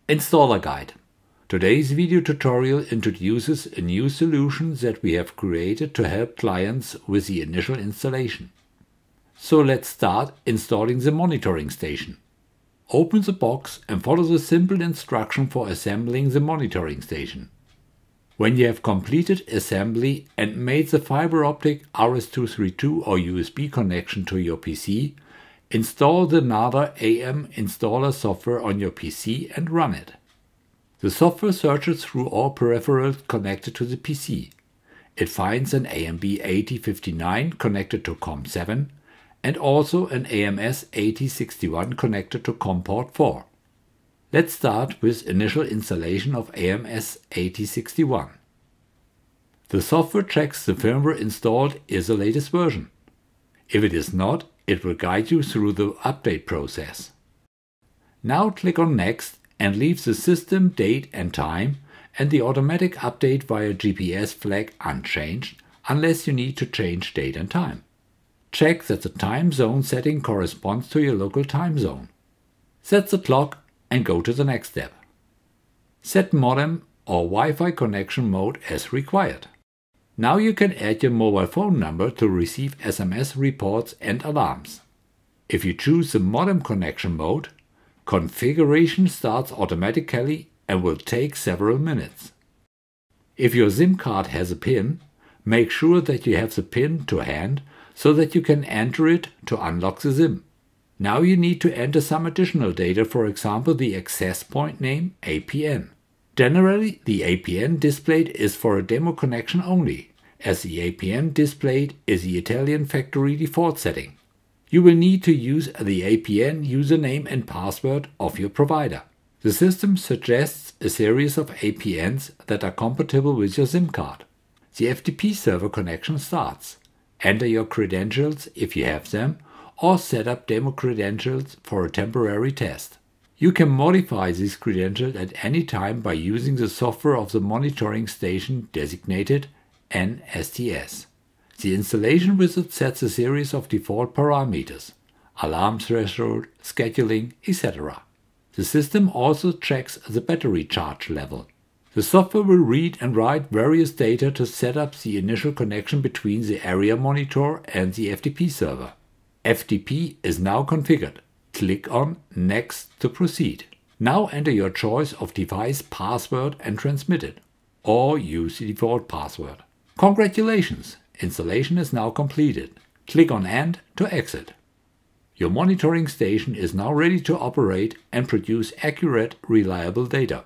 Installer Guide. Today's video tutorial introduces a new solution that we have created to help clients with the initial installation. So let's start installing the monitoring station. Open the box and follow the simple instruction for assembling the monitoring station. When you have completed assembly and made the fiber optic RS-232 or USB connection to your PC, install the narda-AM installer software on your PC and run it. The software searches through all peripherals connected to the PC. It finds an AMB-8059 connected to COM7 and also an AMS-8061 connected to COM port 4. Let's start with initial installation of AMS-8061. The software checks the firmware installed is the latest version. If it is not, it will guide you through the update process. Now click on Next and leave the system date and time and the automatic update via GPS flag unchanged unless you need to change date and time. Check that the time zone setting corresponds to your local time zone. Set the clock and go to the next step. Set modem or Wi-Fi connection mode as required. Now you can add your mobile phone number to receive SMS reports and alarms. If you choose the modem connection mode, configuration starts automatically and will take several minutes. If your SIM card has a PIN, make sure that you have the PIN to hand so that you can enter it to unlock the SIM. Now you need to enter some additional data, for example the access point name APN. Generally, the APN displayed is for a demo connection only, as the APN displayed is the Italian factory default setting. You will need to use the APN username and password of your provider. The system suggests a series of APNs that are compatible with your SIM card. The FTP server connection starts. Enter your credentials if you have them, or set up demo credentials for a temporary test. You can modify these credentials at any time by using the software of the monitoring station designated narda-STS. The installation wizard sets a series of default parameters, alarm threshold, scheduling, etc. The system also checks the battery charge level. The software will read and write various data to set up the initial connection between the area monitor and the FTP server. FTP is now configured. Click on Next to proceed. Now enter your choice of device password and transmit it, or use the default password. Congratulations! Installation is now completed. Click on End to exit. Your monitoring station is now ready to operate and produce accurate, reliable data.